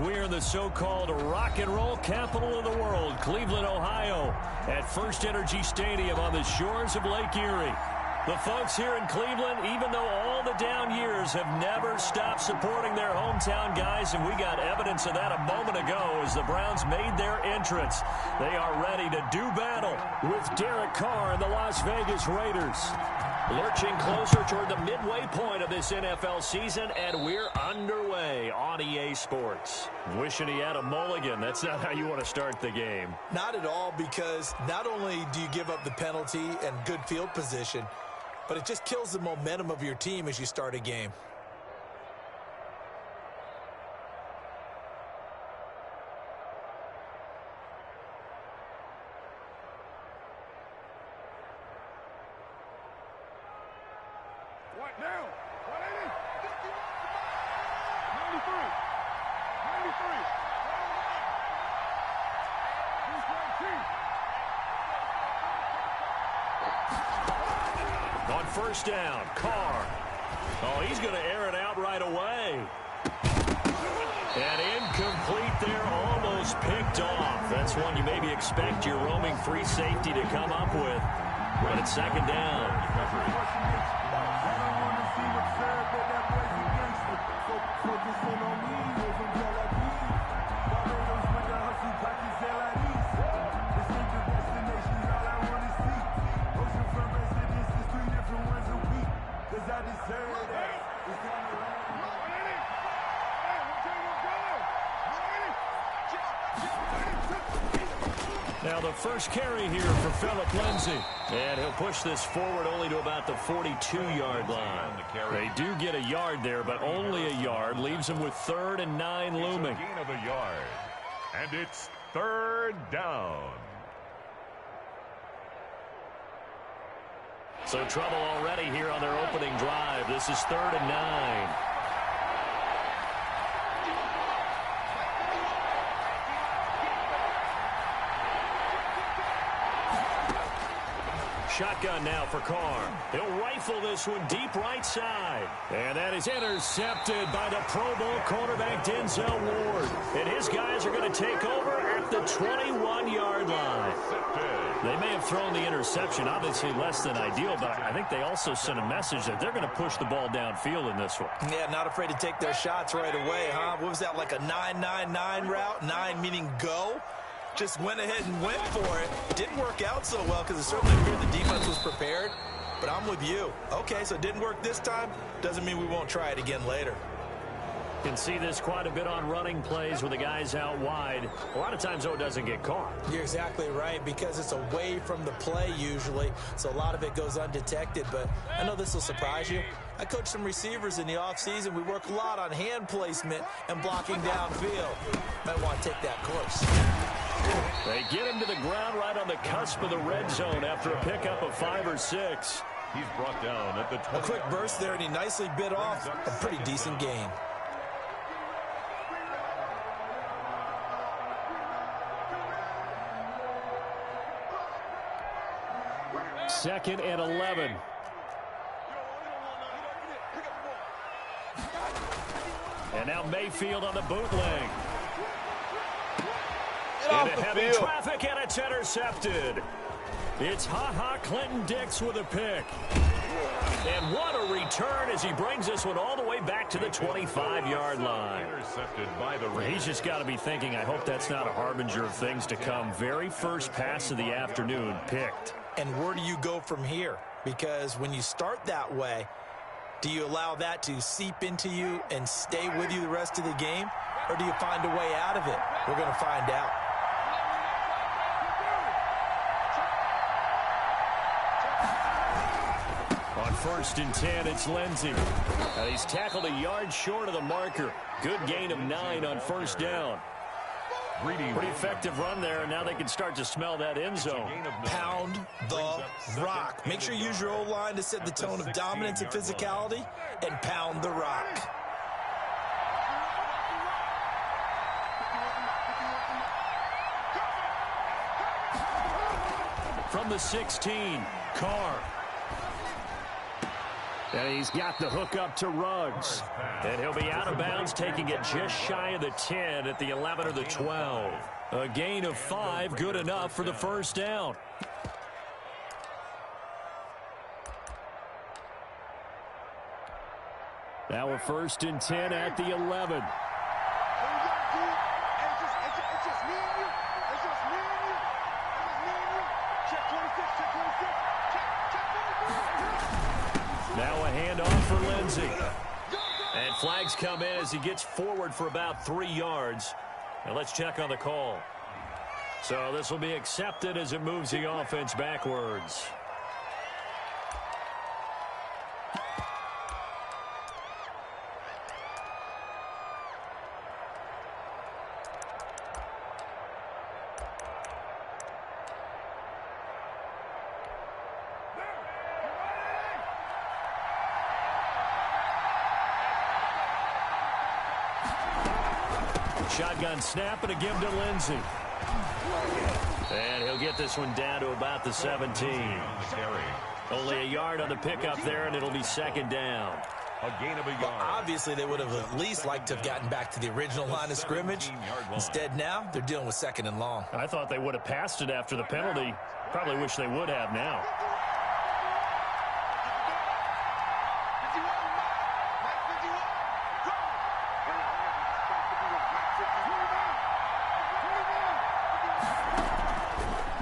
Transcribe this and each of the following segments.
We're in the so-called rock and roll capital of the world, Cleveland, Ohio, at First Energy Stadium on the shores of Lake Erie. The folks here in Cleveland, even though all the down years, have never stopped supporting their hometown guys, and we got evidence of that a moment ago as the Browns made their entrance. They are ready to do battle with Derek Carr and the Las Vegas Raiders. Lurching closer toward the midway point of this NFL season, and we're underway on EA Sports. Wishing he had a mulligan. That's not how you want to start the game. Not at all, because not only do you give up the penalty and good field position, but it just kills the momentum of your team as you start a game. What now? 180? 93. 93. On first down, Carr. Oh, he's going to air it out right away. And incomplete there, almost picked off. That's one you maybe expect your roaming free safety to come up with. But it's second down. Now the first carry here for Phillip Lindsay. And he'll push this forward only to about the 42-yard line. They do get a yard there, but only a yard. Leaves them with 3rd and 9 looming. Gain of a yard. And it's 3rd down. So trouble already here on their opening drive. This is 3rd and 9. Shotgun now for Carr. He'll rifle this one deep right side. And that is intercepted by the Pro Bowl cornerback Denzel Ward. And his guys are going to take over at the 21-yard line. They may have thrown the interception, obviously less than ideal, but I think they also sent a message that they're going to push the ball downfield in this one. Yeah, not afraid to take their shots right away, huh? What was that, like a 9-9-9 route? 9 meaning go? Just went ahead and went for it. Didn't work out so well because it certainly appeared the defense was prepared. But I'm with you. Okay, so it didn't work this time. Doesn't mean we won't try it again later. Can see this quite a bit on running plays with the guys out wide. A lot of times, though, it doesn't get caught. You're exactly right, because it's away from the play usually, so a lot of it goes undetected. But I know this will surprise you. I coach some receivers in the offseason. We work a lot on hand placement and blocking downfield. Might want to take that course. They get him to the ground right on the cusp of the red zone after a pickup of 5 or 6. He's brought down at the 20. A quick burst there, and he nicely bit off a pretty decent gain. Second and 11. And now Mayfield on the bootleg. Into heavy traffic, and it's intercepted. It's Clinton Dix with a pick. And what a return as he brings this one all the way back to the 25-yard line. Intercepted by the Raiders. He's just got to be thinking, I hope that's not a harbinger of things to come. Very first pass of the afternoon picked. And where do you go from here? Because when you start that way, do you allow that to seep into you and stay with you the rest of the game? Or do you find a way out of it? We're going to find out. On 1st and 10, it's Lindsay. He's tackled a yard short of the marker. Good gain of 9 on first down. Pretty effective run there, and now they can start to smell that end zone. Pound the rock. Make sure you use your O-line to set the tone of dominance and physicality, and pound the rock. From the 16, Carr. And he's got the hook up to Ruggs. And he'll be out of bounds, taking it just shy of the 10 at the 11 or the 12. A gain of 5, good enough for the first down. Now a 1st and 10 at the 11. Now a handoff for Lindsey. And flags come in as he gets forward for about 3 yards. Now let's check on the call. So this will be accepted as it moves the offense backwards. Shotgun snap and a give to Lindsey. And he'll get this one down to about the 17. Only a yard on the pickup there, and it'll be 2nd down. A gain of a yard. Well, obviously, they would have at least liked to have gotten back to the original line of scrimmage. Instead, now, they're dealing with 2nd and long. I thought they would have passed it after the penalty. Probably wish they would have now.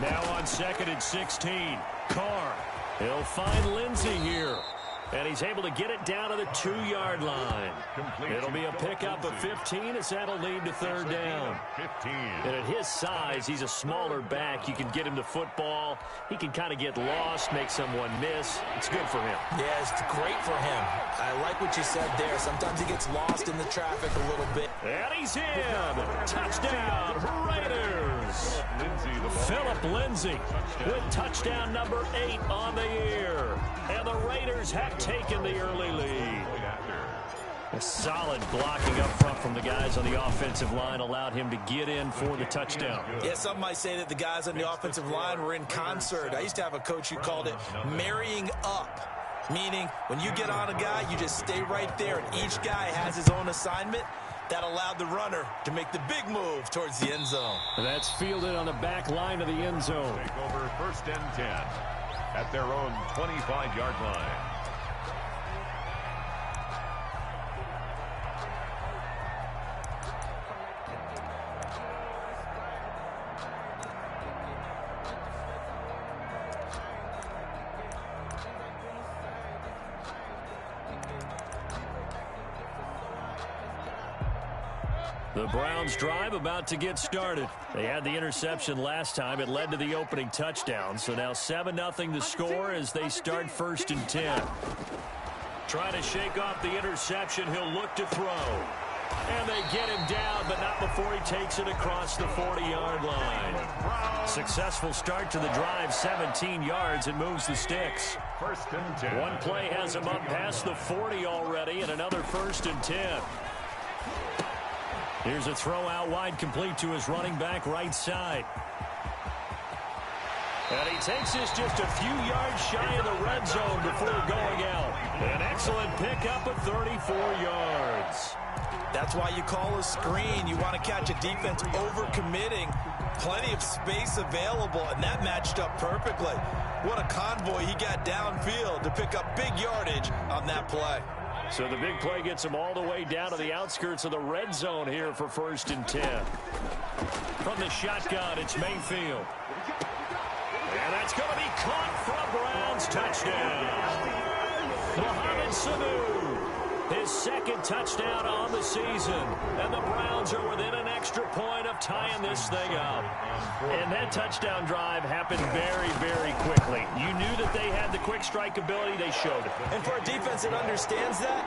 Now on 2nd and 16. Carr. He'll find Lindsey here. And he's able to get it down to the 2-yard line. It'll be a pickup of 15 as that'll lead to 3rd down. 15. And at his size, he's a smaller back. You can get him the football. He can kind of get lost, make someone miss. It's good for him. Yeah, it's great for him. I like what you said there. Sometimes he gets lost in the traffic a little bit. And he's in. Touchdown, Raiders. Philip Lindsey with touchdown number 8 on the year. And the Raiders have taken the early lead. A solid blocking up front from the guys on the offensive line allowed him to get in for the touchdown. Yeah, some might say that the guys on the offensive line were in concert. I used to have a coach who called it marrying up, meaning when you get on a guy, you just stay right there, and each guy has his own assignment. That allowed the runner to make the big move towards the end zone. That's fielded on the back line of the end zone. Take over 1st and 10 at their own 25-yard line. The Browns drive about to get started. They had the interception last time. It led to the opening touchdown. So now 7-0 the score as they start 1st and 10. Trying to shake off the interception. He'll look to throw. And they get him down, but not before he takes it across the 40-yard line. Successful start to the drive, 17 yards. It moves the sticks. 1st and 10. One play has him up past the 40 already, and another 1st and 10. Here's a throw out wide, complete to his running back right side. And he takes this just a few yards shy of the red zone before going out. An excellent pickup of 34 yards. That's why you call a screen. You want to catch a defense overcommitting. Plenty of space available, and that matched up perfectly. What a convoy he got downfield to pick up big yardage on that play. So the big play gets him all the way down to the outskirts of the red zone here for 1st and 10. From the shotgun, it's Mayfield. And that's going to be caught for a Browns touchdown. Mohamed Sanu, his 2nd touchdown on the season. And the Browns are within an extra point of tying this thing up. And that touchdown drive happened very, very quickly. You knew that they had the quick strike ability. They showed it. And for a defense that understands that,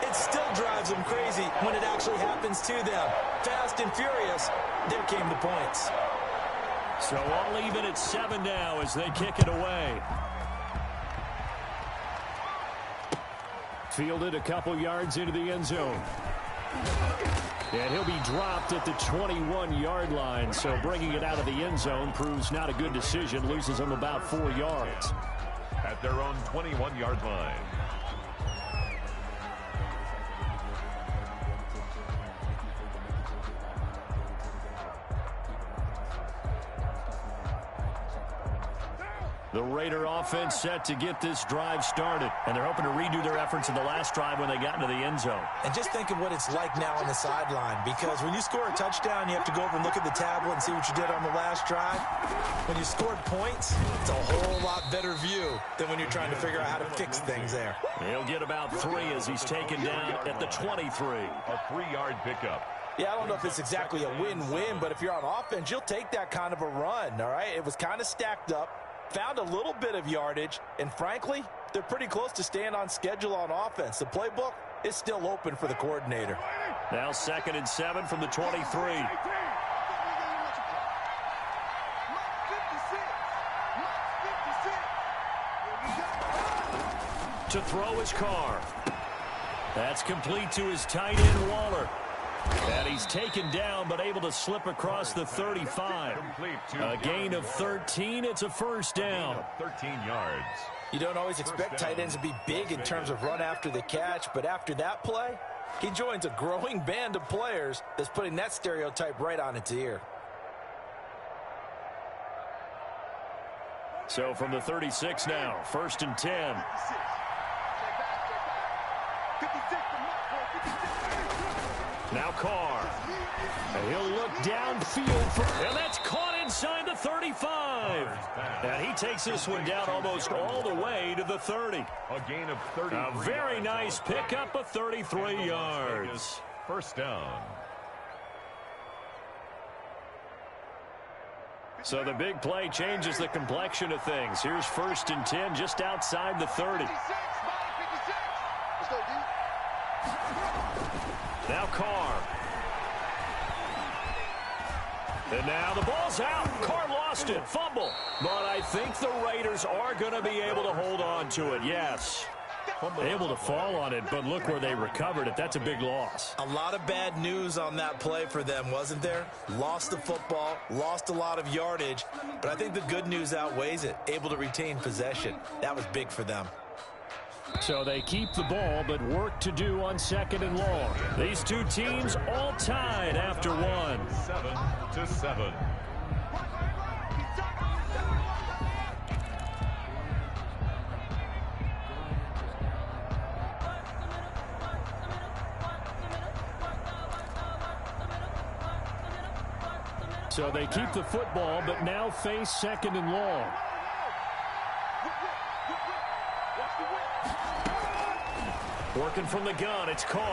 it still drives them crazy when it actually happens to them. Fast and furious, there came the points. So all even at 7 now as they kick it away. Fielded a couple yards into the end zone. And he'll be dropped at the 21-yard line, so bringing it out of the end zone proves not a good decision, loses him about 4 yards. At their own 21-yard line. The Raider offense set to get this drive started. And they're hoping to redo their efforts in the last drive when they got into the end zone. And just think of what it's like now on the sideline, because when you score a touchdown, you have to go over and look at the tablet and see what you did on the last drive. When you scored points, it's a whole lot better view than when you're trying to figure out how to fix things there. He'll get about 3 as he's taken down at the 23. A 3-yard pickup. Yeah, I don't know if it's exactly a win-win, but if you're on offense, you'll take that kind of a run, all right? It was kind of stacked up. Found a little bit of yardage, and frankly, they're pretty close to staying on schedule on offense. The playbook is still open for the coordinator. Now 2nd and 7 from the 23. To throw his Carr. That's complete to his tight end, Waller. And he's taken down, but able to slip across the 35. A gain of 13. It's a first down. 13 yards. You don't always expect tight ends to be big in terms of run after the catch, but after that play, he joins a growing band of players that's putting that stereotype right on its ear. So from the 36 now, 1st and 10. Now Carr. And he'll look downfield, and that's caught inside the 35. And he takes this one down almost all the way to the 30. A gain of 30. A very nice pickup of 33 yards. First down. So the big play changes the complexion of things. Here's 1st and 10 just outside the 30. Now Carr. And now the ball's out. Carr lost it. Fumble. But I think the Raiders are going to be able to hold on to it. Yes. Able to fall on it, but look where they recovered it. That's a big loss. A lot of bad news on that play for them, wasn't there? Lost the football, lost a lot of yardage, but I think the good news outweighs it. Able to retain possession. That was big for them. So they keep the ball, but work to do on 2nd and long. These two teams all tied after one. 7-7. So they keep the football, but now face 2nd and long. Working from the gun, it's Carr.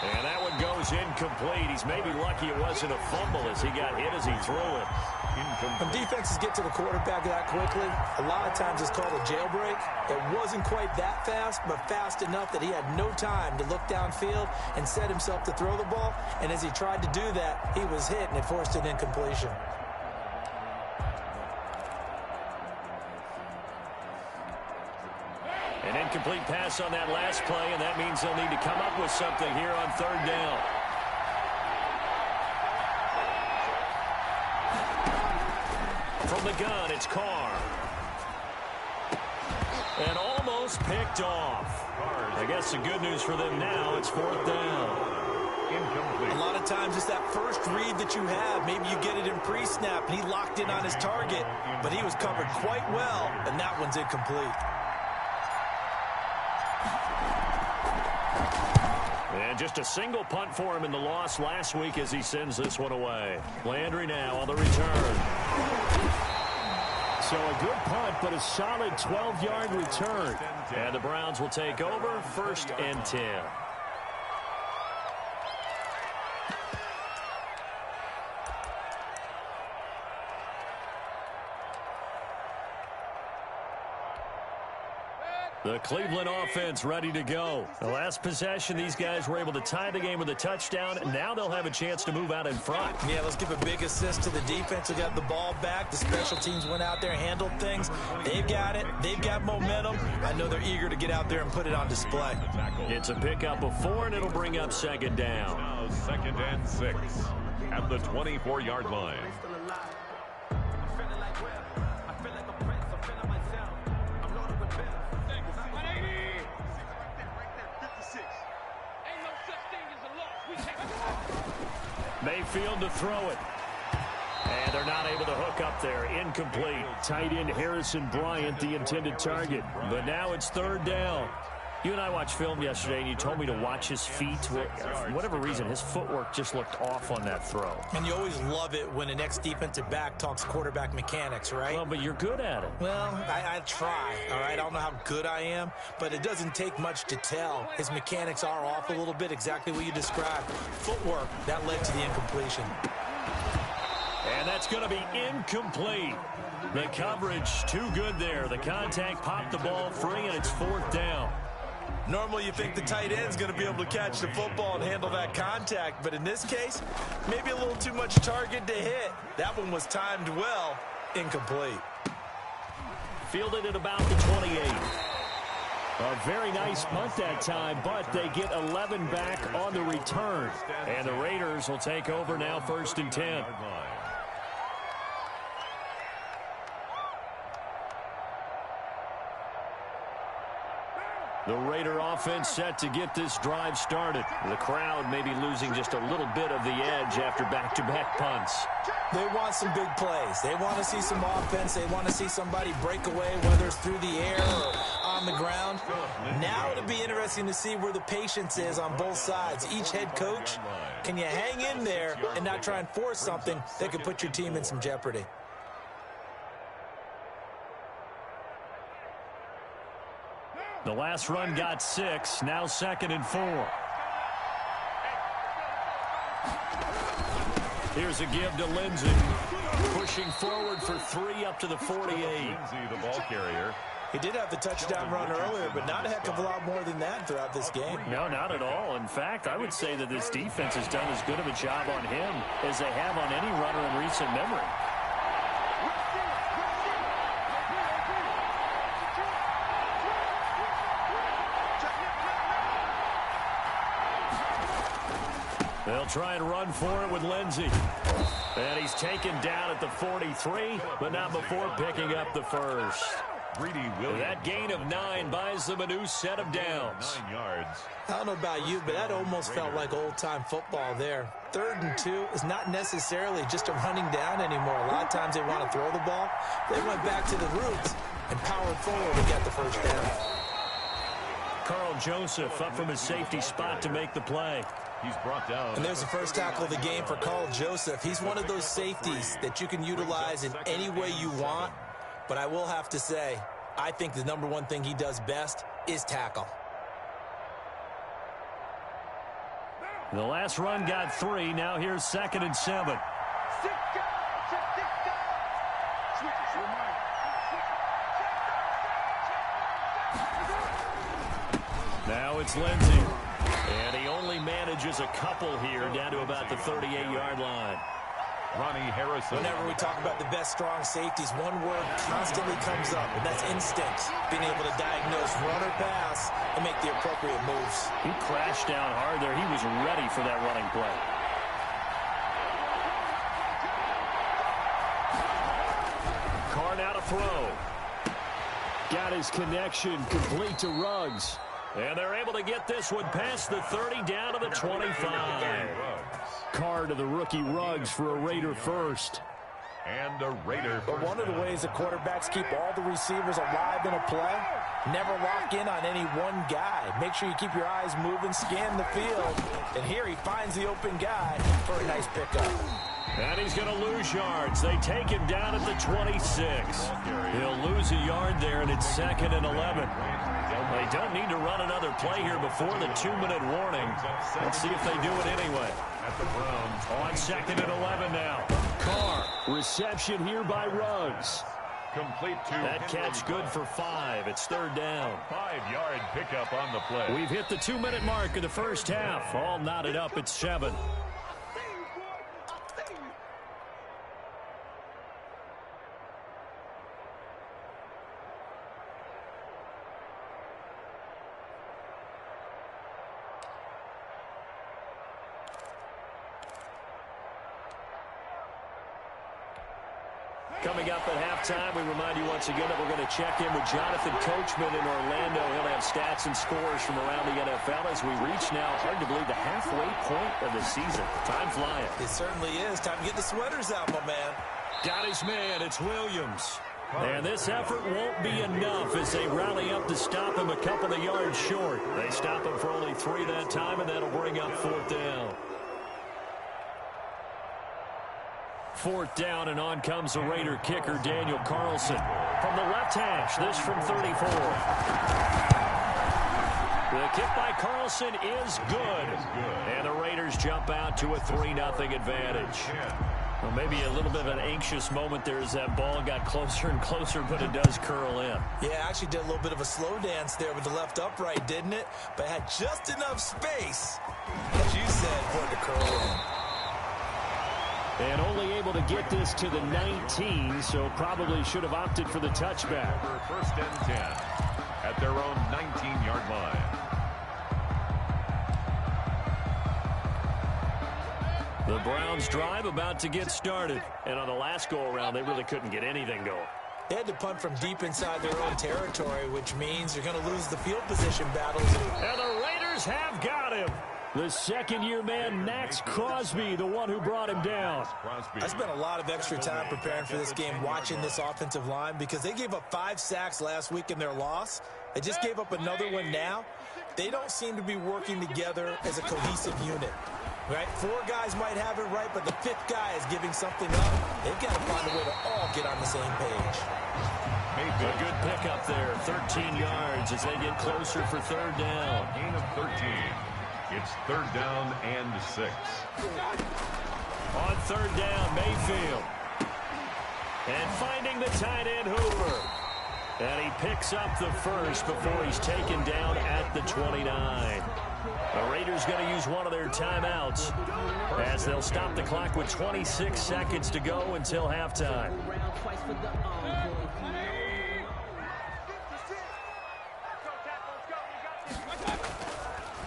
And that one goes incomplete. He's maybe lucky it wasn't a fumble as he got hit as he threw it. When defenses get to the quarterback that quickly, a lot of times it's called a jailbreak. It wasn't quite that fast, but fast enough that he had no time to look downfield and set himself to throw the ball. And as he tried to do that, he was hit, and it forced an incompletion. An incomplete pass on that last play, and that means they'll need to come up with something here on 3rd down. From the gun, it's Carr. And almost picked off. I guess the good news for them now, it's 4th down. Incomplete. A lot of times it's that first read that you have. Maybe you get it in pre-snap, and he locked in on his target, but he was covered quite well, and that one's incomplete. And just a single punt for him in the loss last week as he sends this one away. Landry now on the return. So a good punt, but a solid 12-yard return. And the Browns will take over 1st and 10. The Cleveland offense ready to go. The last possession, these guys were able to tie the game with a touchdown. Now they'll have a chance to move out in front. Yeah, let's give a big assist to the defense who got the ball back. The special teams went out there, handled things. They've got it. They've got momentum. I know they're eager to get out there and put it on display. It's a pickup of 4, and it'll bring up 2nd down. Now 2nd and 6 at the 24-yard line. Mayfield to throw it. And And they're not able to hook up there. Incomplete. Tight end Harrison Bryant, the intended target. But now it's third down. You and I watched film yesterday, and you told me to watch his feet. For whatever reason, his footwork just looked off on that throw. And you always love it when the next defensive back talks quarterback mechanics, right? Well, but you're good at it. Well, I try, all right? I don't know how good I am, but it doesn't take much to tell. His mechanics are off a little bit, exactly what you described. Footwork, that led to the incompletion. And that's going to be incomplete. The coverage too good there. The contact popped the ball free, and it's fourth down. Normally you think the tight end's going to be able to catch the football and handle that contact, but in this case, maybe a little too much target to hit. That one was timed well. Incomplete. Fielded at about the 28. A very nice punt that time, but they get 11 back on the return. And the Raiders will take over now, 1st and 10. The Raider offense set to get this drive started. The crowd may be losing just a little bit of the edge after back-to-back punts. They want some big plays. They want to see some offense. They want to see somebody break away, whether it's through the air or on the ground. Now it'll be interesting to see where the patience is on both sides. Each head coach, can you hang in there and not try and force something that could put your team in some jeopardy? The last run got 6, now 2nd and 4. Here's a give to Lindsey. Pushing forward for 3 up to the 48. Lindsey, the ball carrier. He did have the touchdown run earlier, but not a heck of a lot more than that throughout this game. No, not at all. In fact, I would say that this defense has done as good of a job on him as they have on any runner in recent memory. They'll try and run for it with Lindsey. And he's taken down at the 43, but not before picking up the first. That gain of 9 buys them a new set of downs. 9 yards. I don't know about you, but that almost felt like old-time football there. 3rd and 2 is not necessarily just a running down anymore. A lot of times they want to throw the ball. They went back to the roots and powered forward to get the first down. Carl Joseph up from his safety spot to make the play. He's brought down. And there's the first tackle of the game for Carl Joseph. He's one of those safeties that you can utilize in any way you want. But I will have to say, I think the #1 thing he does best is tackle. The last run got 3. Now here's 2nd and 7. Now it's Lindsey. And he only manages a couple here down to about the 38-yard line. Ronnie Harrison. Whenever we talk about the best strong safeties, one word constantly comes up, and that's instinct. Being able to diagnose run or pass and make the appropriate moves. He crashed down hard there. He was ready for that running play. Carr now to throw. Got his connection complete to Ruggs. And they're able to get this one past the 30 down to the 25. Carr to the rookie Ruggs for a Raider first. And a Raider. But one of the ways the quarterbacks keep all the receivers alive in a play, never lock in on any one guy. Make sure you keep your eyes moving, scan the field. And here he finds the open guy for a nice pickup. And he's going to lose yards. They take him down at the 26. He'll lose a yard there, and it's 2nd and 11. They don't need to run another play here before the 2-minute warning. Let's see if they do it anyway. At the Browns. On 2nd and 11 now. Carr, reception here by Ruggs. Complete to That catch good for 5. It's 3rd down. 5-yard pickup on the play. We've hit the 2-minute mark of the first half. All knotted up at 7. Coming up at halftime, we remind you once again that we're going to check in with Jonathan Coachman in Orlando. He'll have stats and scores from around the NFL as we reach now, hard to believe, the halfway point of the season. Time flying. It certainly is. Time to get the sweaters out, my man. Got his man. It's Williams. And this effort won't be enough as they rally up to stop him a couple of yards short. They stop him for only 3 that time, and that'll bring up 4th down. 4th down, and on comes the Raider kicker, Daniel Carlson. From the left hash, this from 34. The kick by Carlson is good. And the Raiders jump out to a 3-0 advantage. Well, maybe a little bit of an anxious moment there as that ball got closer and closer, but it does curl in. Yeah, actually did a little bit of a slow dance there with the left upright, didn't it? But had just enough space, as you said, for it to curl in. And only able to get this to the 19, so probably should have opted for the touchback. For 1st and 10 at their own 19-yard line. The Browns drive about to get started. And on the last go-around, they really couldn't get anything going. They had to punt from deep inside their own territory, which means they're going to lose the field position battles. And the Raiders have got him. The second-year man, Max Crosby, the one who brought him down. I spent a lot of extra time preparing for this game, watching this offensive line, because they gave up 5 sacks last week in their loss. They just gave up another one now. They don't seem to be working together as a cohesive unit. Right? 4 guys might have it right, but the 5th guy is giving something up. They've got to find a way to all get on the same page. A good pickup there, 13 yards as they get closer for 3rd down. Gain of 13. It's 3rd down and 6. On 3rd down, Mayfield. And finding the tight end, Hooper. And he picks up the first before he's taken down at the 29. The Raiders going to use one of their timeouts as they'll stop the clock with 26 seconds to go until halftime.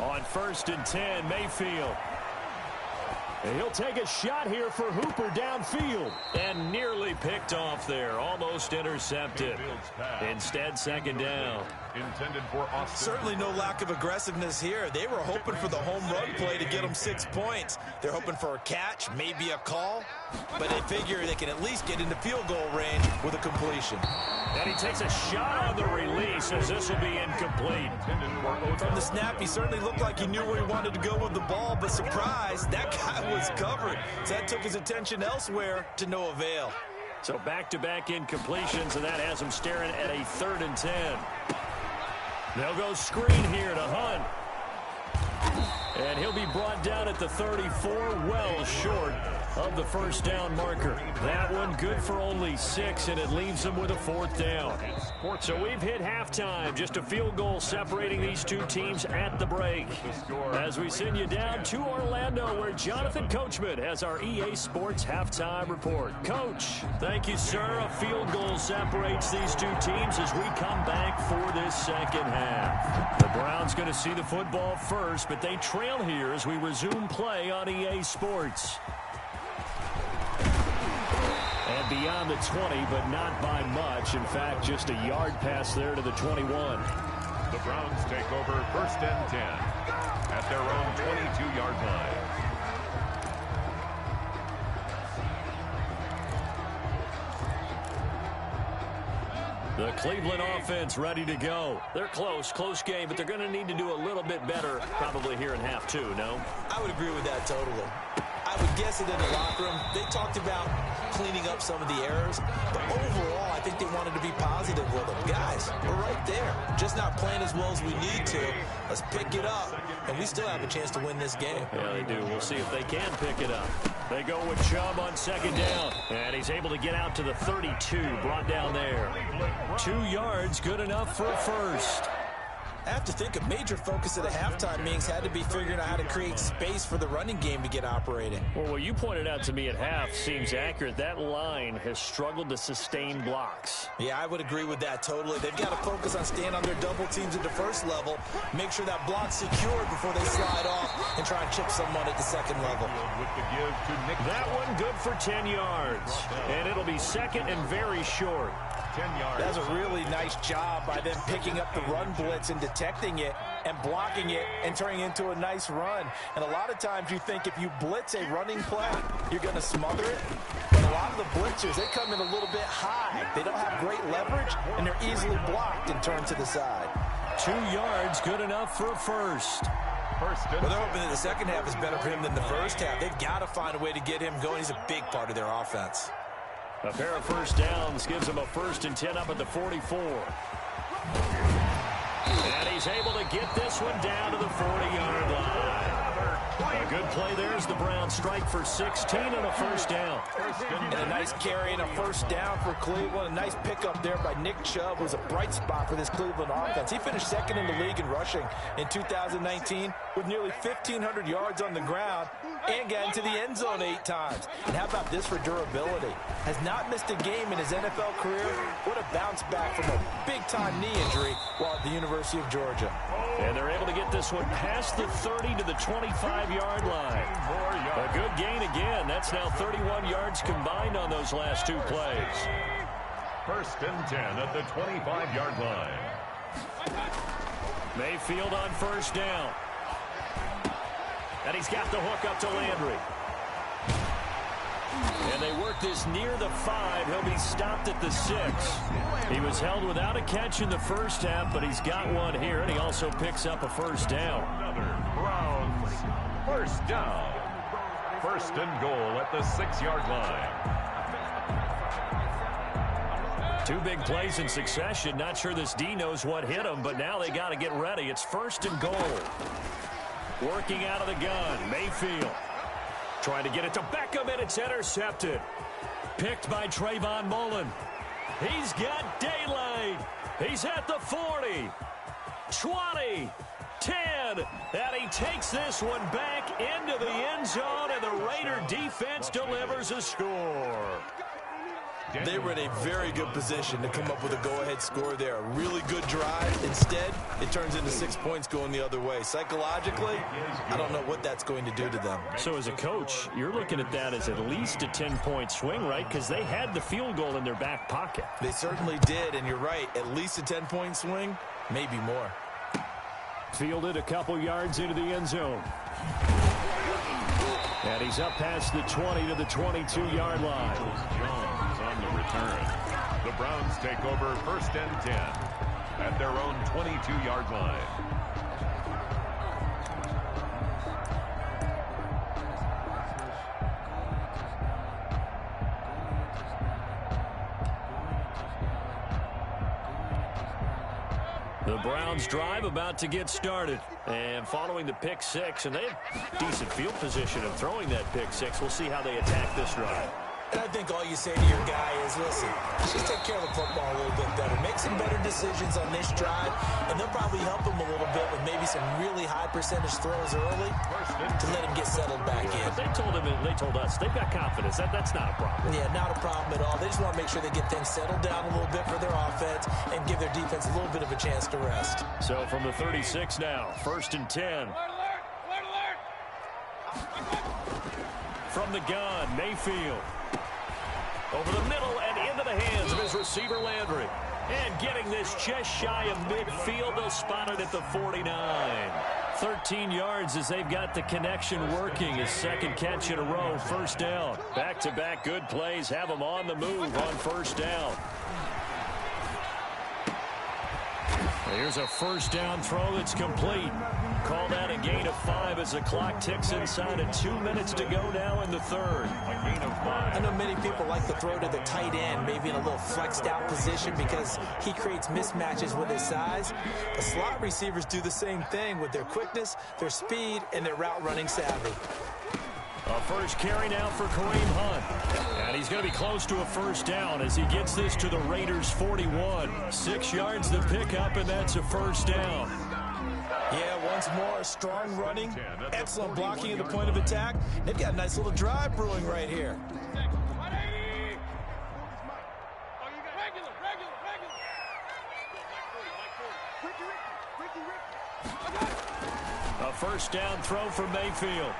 On 1st and 10, Mayfield. And he'll take a shot here for Hooper downfield. And nearly picked off there. Almost intercepted. Instead, 2nd down. Intended for Austin. Certainly no lack of aggressiveness here. They were hoping for the home run play to get them 6 points. They're hoping for a catch, maybe a call. But they figure they can at least get into field goal range with a completion. And he takes a shot on the release as this will be incomplete. From the snap, he certainly looked like he knew where he wanted to go with the ball, but surprise, that guy was covered. So that took his attention elsewhere to no avail. So back-to-back incompletions, and that has him staring at a 3rd and 10. They'll go screen here to Hunt. And he'll be brought down at the 34, well short of the 1st down marker. That one good for only 6, and it leaves them with a 4th down. So we've hit halftime. Just a field goal separating these two teams at the break. As we send you down to Orlando, where Jonathan Coachman has our EA Sports halftime report. Coach, thank you, sir. A field goal separates these two teams as we come back for this 2nd half. The Browns going to see the football first, but they trail here as we resume play on EA Sports. And beyond the 20, but not by much. In fact, just a yard pass there to the 21. The Browns take over 1st and 10 at their own 22-yard line. The Cleveland offense ready to go. They're close game, but they're going to need to do a little bit better probably here in half 2, no? I would agree with that totally. I would guess it in the locker room. They talked about cleaning up some of the errors, but overall, I think they wanted to be positive with them. Guys, we're right there. Just not playing as well as we need to. Let's pick it up, and we still have a chance to win this game. Yeah, they do. We'll see if they can pick it up. They go with Chubb on 2nd down, and he's able to get out to the 32, brought down there. 2 yards, good enough for a first. I have to think a major focus of the halftime meetings had to be figuring out how to create space for the running game to get operating. Well, what you pointed out to me at half seems accurate. That line has struggled to sustain blocks. Yeah, I would agree with that totally. They've got to focus on staying on their double teams at the first level, make sure that block's secured before they slide off and try and chip someone at the second level. That one good for 10 yards, and it'll be 2nd and very short. 10 yards. That's a really nice job by them picking up the run blitz and detecting it and blocking it and turning it into a nice run. And a lot of times you think if you blitz a running play, you're going to smother it. But a lot of the blitzers, they come in a little bit high. They don't have great leverage, and they're easily blocked and turned to the side. 2 yards, good enough for a first. Well, they're hoping that the second half is better for him than the first half. They've got to find a way to get him going. He's a big part of their offense. A pair of first downs gives him a 1st and 10 up at the 44. And he's able to get this one down to the 40-yard line. A good play there as the Browns strike for 16 and a first down. And a nice carry and a first down for Cleveland. A nice pickup there by Nick Chubb, who's a bright spot for this Cleveland offense. He finished 2nd in the league in rushing in 2019 with nearly 1,500 yards on the ground and got into the end zone 8 times. And how about this for durability? Has not missed a game in his NFL career. What a bounce back from a big-time knee injury while at the University of Georgia. And they're able to get this one past the 30 to the 25-yard line. A good gain again. That's now 31 yards combined on those last 2 plays. 1st and 10 at the 25-yard line. Mayfield on first down. And he's got the hook up to Landry. And they work this near the 5. He'll be stopped at the 6. He was held without a catch in the first half, but he's got one here, and he also picks up a first down. Another Browns first down. 1st and goal at the 6-yard line. 2 big plays in succession. Not sure this D knows what hit him, but now they got to get ready. It's 1st and goal. Working out of the gun, Mayfield. Trying to get it to Beckham, and it's intercepted. Picked by Trayvon Mullen. He's got daylight. He's at the 40, 20, 10, and he takes this one back into the end zone, and the Raider defense delivers a score. They were in a very good position to come up with a go-ahead score there. A really good drive. Instead, it turns into 6 points going the other way. Psychologically, I don't know what that's going to do to them. So as a coach, you're looking at that as at least a 10-point swing, right? Because they had the field goal in their back pocket. They certainly did, and you're right. At least a 10-point swing, maybe more. Fielded a couple yards into the end zone. And he's up past the 20 to the 22-yard line. On the return. The Browns take over 1st and 10 at their own 22-yard line. The Browns drive about to get started. And following the pick 6, and they have decent field position of throwing that pick 6. We'll see how they attack this drive. And I think all you say to your guy is, listen, just take care of the football a little bit better. Make some better decisions on this drive, and they'll probably help him a little bit with maybe some really high percentage throws early to let him get settled back in. But they told us they've got confidence. That's not a problem. Yeah, not a problem at all. They just want to make sure they get things settled down a little bit for their offense and give their defense a little bit of a chance to rest. So from the 36 now, 1st and 10. From the gun, Mayfield. Over the middle and into the hands of his receiver, Landry. And getting this just shy of midfield, they'll spot it at the 49. 13 yards as they've got the connection working. His 2nd catch in a row, first down. Back-to-back good plays have him on the move on first down. Here's a first down throw that's complete. Call that a gain of 5 as the clock ticks inside of 2 minutes to go now in the 3rd. A gain of 5. I know many people like to throw to the tight end, maybe in a little flexed out position because he creates mismatches with his size. The slot receivers do the same thing with their quickness, their speed, and their route running savvy. A first carry now for Kareem Hunt. And he's going to be close to a first down as he gets this to the Raiders' 41. 6 yards the pickup, and that's a first down. Yeah, once more, strong running, excellent blocking at the point of attack. They've got a nice little drive brewing right here. A first down throw for Mayfield.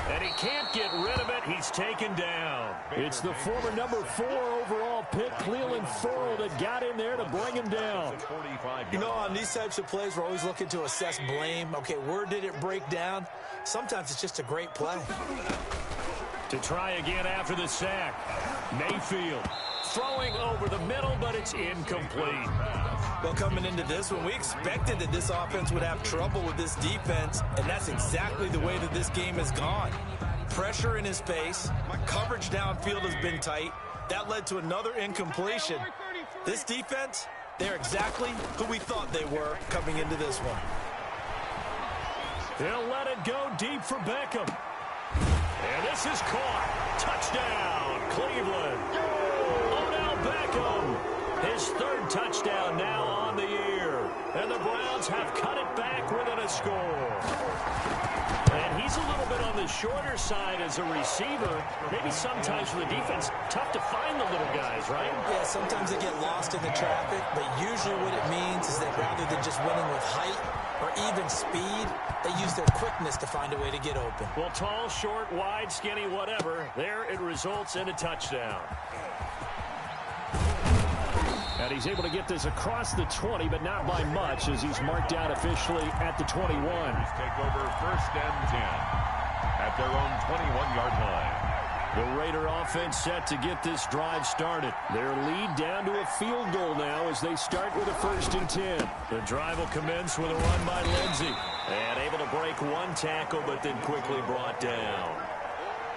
And he can't get rid of it. He's taken down. It's the former number 4 overall pick, Cleveland Ferrell, that got in there to bring him down. You know, on these types of plays, we're always looking to assess blame. Okay, where did it break down? Sometimes it's just a great play. To try again after the sack. Mayfield throwing over the middle, but it's incomplete. Well, coming into this one, we expected that this offense would have trouble with this defense, and that's exactly the way that this game has gone. Pressure in his face. Coverage downfield has been tight. That led to another incompletion. This defense, they're exactly who we thought they were coming into this one. He'll let it go deep for Beckham. And this is caught. Touchdown, Cleveland. Odell Beckham, his third touchdown now on the year. And the Browns have cut it back within a score. And he's a little bit on the shorter side as a receiver. Maybe sometimes for the defense, tough to find the little guys, right? Yeah, sometimes they get lost in the traffic, but usually what it means is that rather than just winning with height or even speed, they use their quickness to find a way to get open. Well, tall, short, wide, skinny, whatever, there it results in a touchdown. And he's able to get this across the 20, but not by much, as he's marked out officially at the 21. Take over 1st and 10 at their own 21-yard line. The Raider offense set to get this drive started. Their lead down to a field goal now as they start with a 1st and 10. The drive will commence with a run by Lindsey. And able to break one tackle, but then quickly brought down.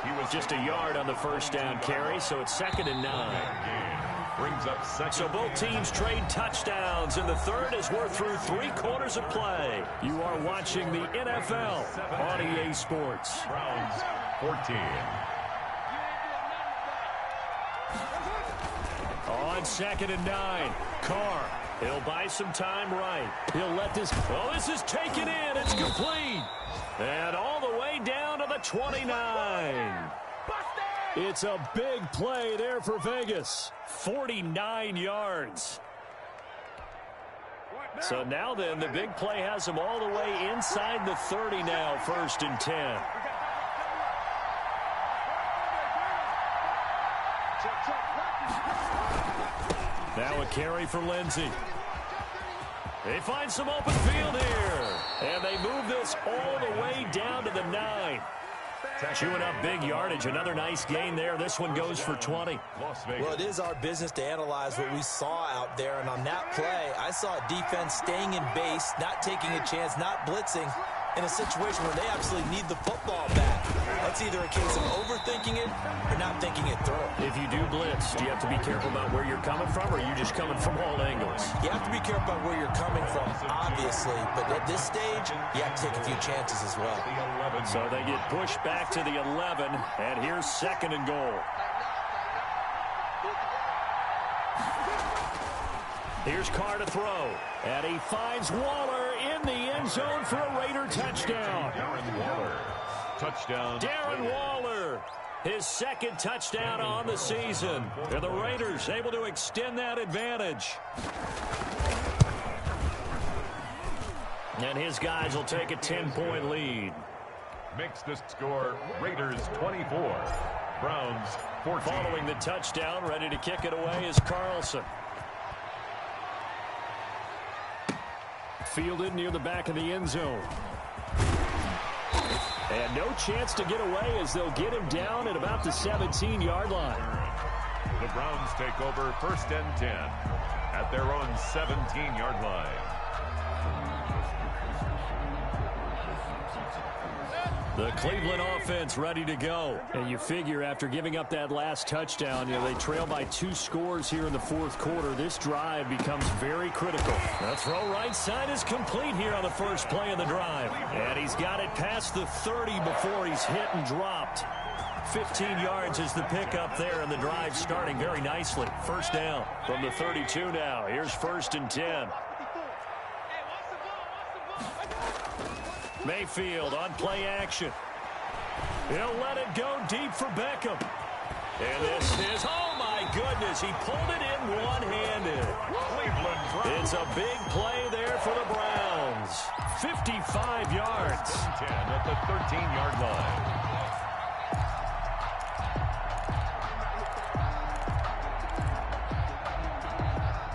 He was just a yard on the first down carry, so it's 2nd and 9. Brings up second. So both teams trade touchdowns in the third as we're through 3 quarters of play. You are watching the NFL on EA Sports. Browns 14. On 2nd and 9, Carr. He'll buy some time right. He'll let this. Oh, this is taken in. It's complete. And all the way down to the 29. It's a big play there for Vegas. 49 yards. So now then, the big play has them all the way inside the 30 now, 1st and 10. Now a carry for Lindsey. They find some open field here. And they move this all the way down to the 9. Chewing up big yardage. Another nice gain there. This one goes for 20. Well, it is our business to analyze what we saw out there. And on that play, I saw a defense staying in base, not taking a chance, not blitzing, in a situation where they absolutely need the football back. That's either a case of overthinking it or not thinking it through. If you do blitz, do you have to be careful about where you're coming from, or are you just coming from all angles? You have to be careful about where you're coming from, obviously. But at this stage, you have to take a few chances as well. So they get pushed back to the 11, and here's 2nd and goal. Here's Carr to throw, and he finds Waller in the end zone for a Raider touchdown. Darren Waller. Touchdown. Darren Waller, his 2nd touchdown on the season. And the Raiders able to extend that advantage. And his guys will take a 10-point lead. Makes the score Raiders 24, Browns 14. Following the touchdown, ready to kick it away is Carlson. Fielded near the back of the end zone. And no chance to get away as they'll get him down at about the 17-yard line. The Browns take over 1st and 10 at their own 17-yard line. The Cleveland offense ready to go. And you figure after giving up that last touchdown, they trail by 2 scores here in the 4th quarter. This drive becomes very critical. The throw right side is complete here on the first play of the drive. And he's got it past the 30 before he's hit and dropped. 15 yards is the pickup there, and the drive starting very nicely. 1st down from the 32 now. Here's 1st and 10. Mayfield on play action. He'll let it go deep for Beckham. And this is, oh my goodness, he pulled it in one-handed. It's a big play there for the Browns. 55 yards. 10 at the 13-yard line.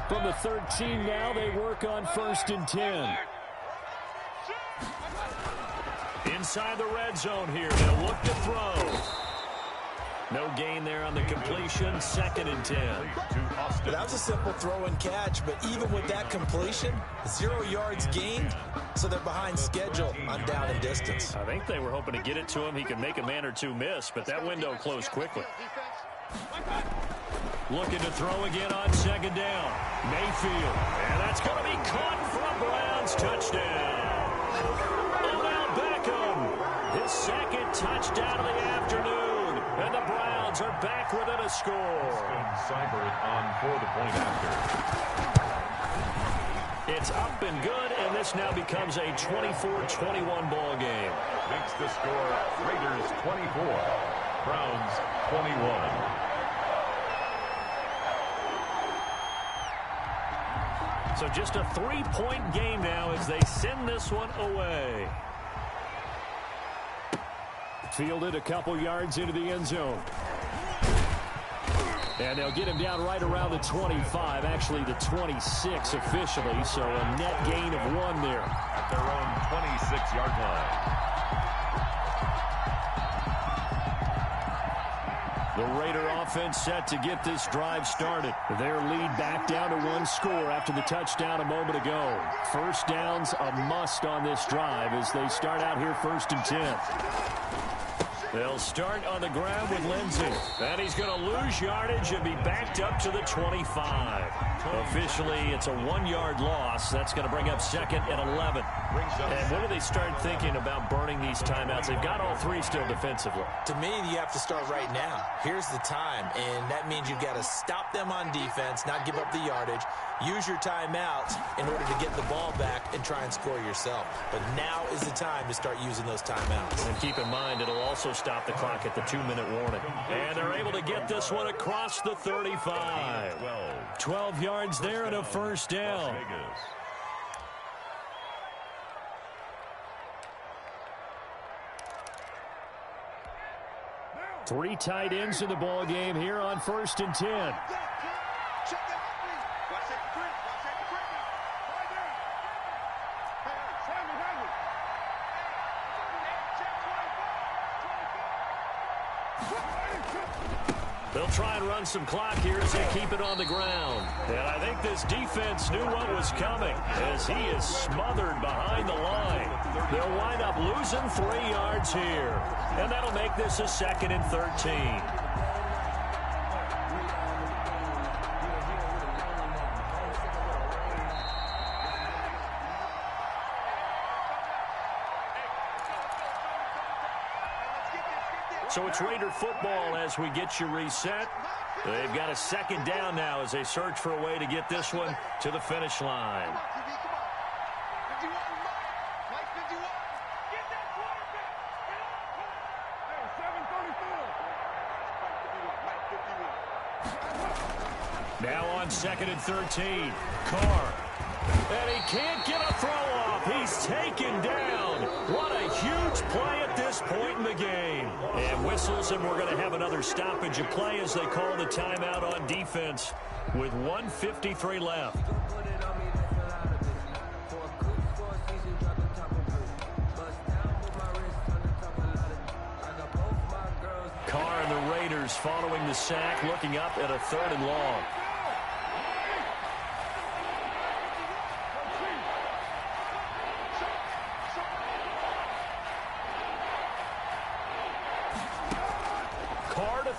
From the 13 now, they work on 1st and 10. Inside the red zone here. They'll look to throw. No gain there on the completion. 2nd and 10. That was a simple throw and catch, but even with that completion, 0 yards gained, so they're behind schedule on down and distance. I think they were hoping to get it to him. He could make a man or two miss, but that window closed quickly. Looking to throw again on 2nd down. Mayfield, and that's going to be caught for a Browns touchdown. Odell Beckham, his 2nd touchdown of the afternoon, and the Browns are back within a score. Seibert on for the point after. It's up and good, and this now becomes a 24-21 ball game. Makes the score Raiders 24, Browns 21. So just a 3-point game now as they send this one away. Fielded a couple yards into the end zone. And they'll get him down right around the 25, actually the 26 officially, so a net gain of 1 there. At their own 26-yard line. The Raider offense set to get this drive started. Their lead back down to 1 score after the touchdown a moment ago. First down's a must on this drive as they start out here 1st and 10. They'll start on the ground with Lindsey. And he's going to lose yardage and be backed up to the 25. Officially, it's a 1-yard loss. That's going to bring up 2nd and 11. And when do they start thinking about burning these timeouts? They've got all 3 still defensively. To me, you have to start right now. Here's the time, and that means you've got to stop them on defense, not give up the yardage, use your timeouts in order to get the ball back and try and score yourself. But now is the time to start using those timeouts. And keep in mind, it'll also stop the clock at the 2-minute warning. And they're able to get this one across the 35. 12 yards there and a first down. 3 tight ends in the ball game here on 1st and 10. They'll try and run some clock here as they keep it on the ground. And I think this defense knew what was coming as he is smothered behind the line. They'll wind up losing 3 yards here. And that'll make this a 2nd and 13. So it's Raider football as we get you reset. They've got a 2nd down now as they search for a way to get this one to the finish line. Now on 2nd and 13. Carr. And he can't get a throw off. He's taken down. What a huge play at this point in the game. And whistles, and we're going to have another stoppage of play as they call the timeout on defense with 1:53 left. Carr and the Raiders following the sack, looking up at a 3rd and long.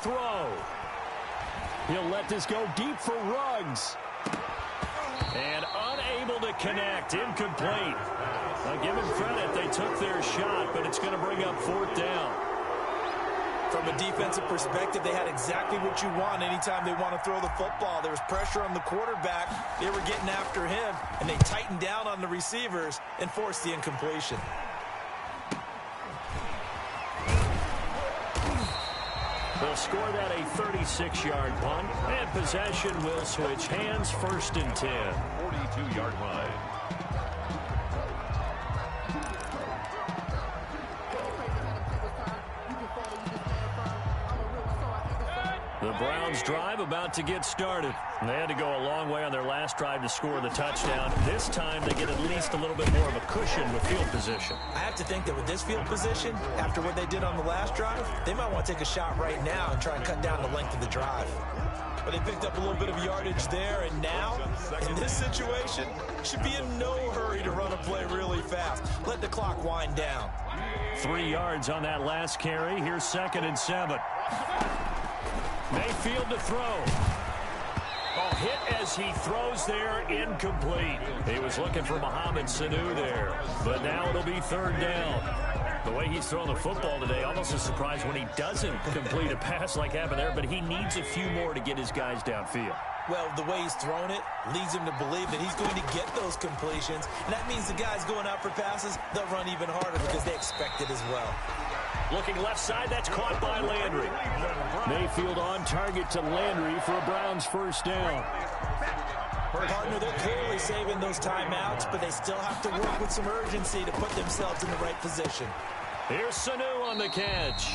Throw. He'll let this go deep for Ruggs. And unable to connect. Incomplete. I'll give them credit. They took their shot, but it's going to bring up 4th down. From a defensive perspective, they had exactly what you want anytime they want to throw the football. There was pressure on the quarterback. They were getting after him, and they tightened down on the receivers and forced the incompletion. They'll score that a 36-yard punt, and possession will switch hands 1st and 10. 42-yard line. The Browns drive about to get started. They had to go a long way on their last drive to score the touchdown. This time they get at least a little bit more of a cushion with field position. I have to think that with this field position, after what they did on the last drive, they might want to take a shot right now and try and cut down the length of the drive. But they picked up a little bit of yardage there, and now, in this situation, should be in no hurry to run a play really fast. Let the clock wind down. 3 yards on that last carry. Here's 2nd and 7. Mayfield to throw. Oh, hit as he throws there, incomplete. He was looking for Mohamed Sanu there, but now it'll be 3rd down. The way he's throwing the football today, almost a surprise when he doesn't complete a pass like happened there, but he needs a few more to get his guys downfield. Well, the way he's thrown it leads him to believe that he's going to get those completions, and that means the guys going out for passes, they'll run even harder because they expect it as well. Looking left side, that's caught by Landry. Mayfield on target to Landry for a Browns 1st down. Partner, they're clearly saving those timeouts, but they still have to work with some urgency to put themselves in the right position. Here's Sanu on the catch.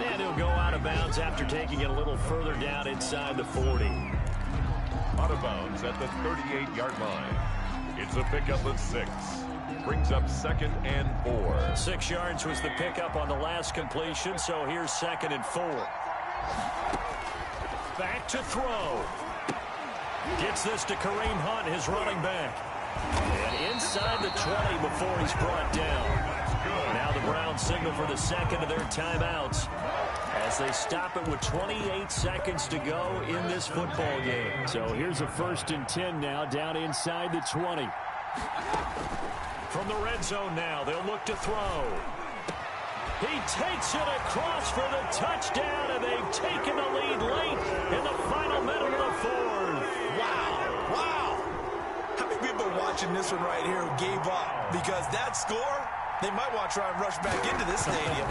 And he'll go out of bounds after taking it a little further down inside the 40. Out of bounds at the 38-yard line. It's a pickup of 6. Brings up 2nd and 4. 6 yards was the pickup on the last completion, so here's 2nd and 4. Back to throw. Gets this to Kareem Hunt, his running back. And inside the 20 before he's brought down. Now the Browns signal for the 2nd of their timeouts as they stop it with 28 seconds to go in this football game. So here's a 1st and 10 now down inside the 20. From the red zone now, they'll look to throw. He takes it across for the touchdown, and they've taken the lead late in the final minute of the 4th. Wow. How many people are watching this one right here who gave up? Because that score, they might want to try and rush back into this stadium.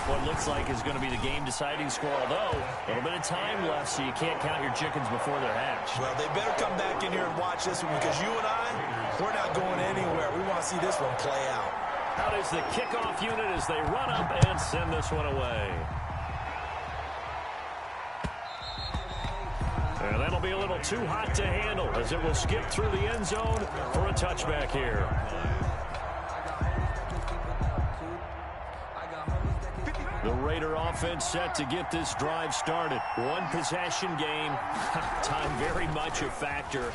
What looks like is going to be the game-deciding score, although a little bit of time left, so you can't count your chickens before they're hatched. Well, they better come back in here and watch this one because you and I, we're not going anywhere. We want to see this one play out. Out is the kickoff unit as they run up and send this one away. And that'll be a little too hot to handle as it will skip through the end zone for a touchback here. The Raider offense set to get this drive started. One possession game. Time very much a factor.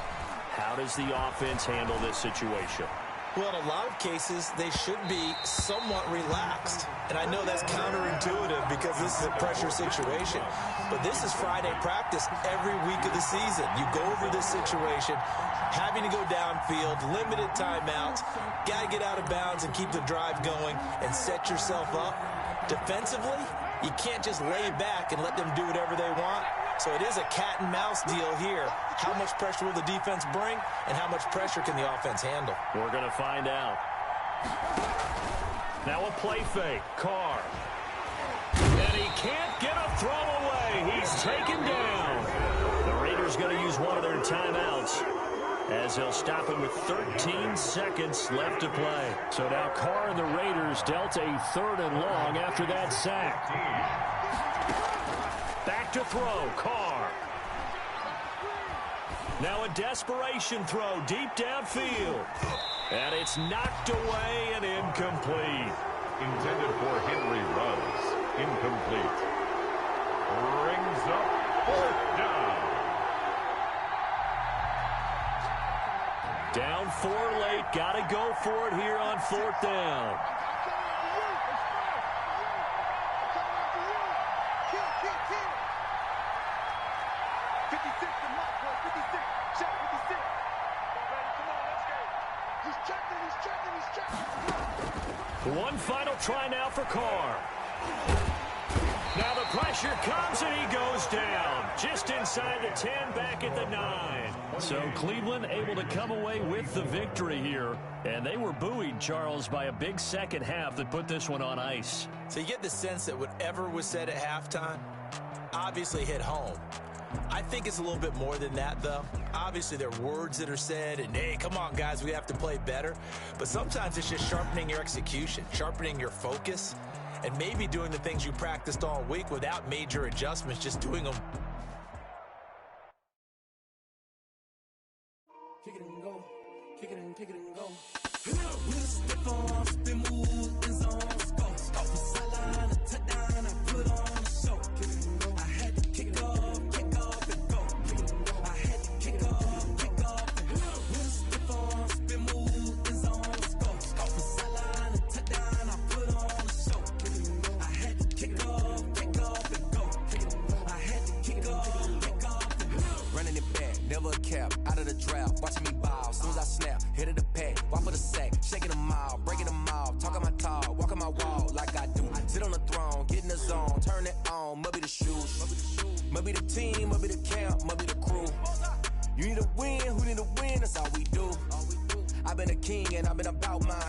How does the offense handle this situation? Well, in a lot of cases, they should be somewhat relaxed. And I know that's counterintuitive because this is a pressure situation. But this is Friday practice every week of the season. You go over this situation, having to go downfield, limited timeouts, got to get out of bounds and keep the drive going and set yourself up. Defensively, you can't just lay back and let them do whatever they want. So it is a cat and mouse deal here. How much pressure will the defense bring, and how much pressure can the offense handle? We're going to find out. Now a play fake. Carr. And he can't get a throw away. He's taken down. The Raiders going to use one of their timeouts as they'll stop it with 13 seconds left to play. So now Carr and the Raiders dealt a 3rd and long after that sack. Back to throw, Carr. Now a desperation throw deep downfield. And it's knocked away and incomplete. Intended for Henry Ruggs. Incomplete. Brings up 4th down. Down 4 late. Got to go for it here on 4th down. One final try now for Carr. Now the pressure comes and he goes down. Just inside the 10, back at the 9. So Cleveland able to come away with the victory here. And they were buoyed, Charles, by a big second half that put this one on ice. So you get the sense that whatever was said at halftime obviously hit home. I think it's a little bit more than that, though. Obviously, there are words that are said, and, hey, come on, guys, we have to play better. But sometimes it's just sharpening your execution, sharpening your focus, and maybe doing the things you practiced all week without major adjustments, just doing them. Kick it and go, kick it and go. With a stiff arm, spin move, and zones go. From sideline to touchdown, I put on a show. I had to kick off and go. I had to kick off and go. With a stiff arm, spin move, and zones go. From sideline to touchdown, I put on a show. I had to kick off and go. I had to kick off and go. Running it back, never a cap, out of the draft, watching me ball. Soon as I snap, hit of the pack, walk for the sack, shaking them all, breaking them all, talking my talk, walking my wall like I do. Sit on the throne, get in the zone, turn it on, must be the shoes, must be the team, must be the camp, must be the crew. You need a win, who need a win, that's all we do. I've been a king and I've been about mine.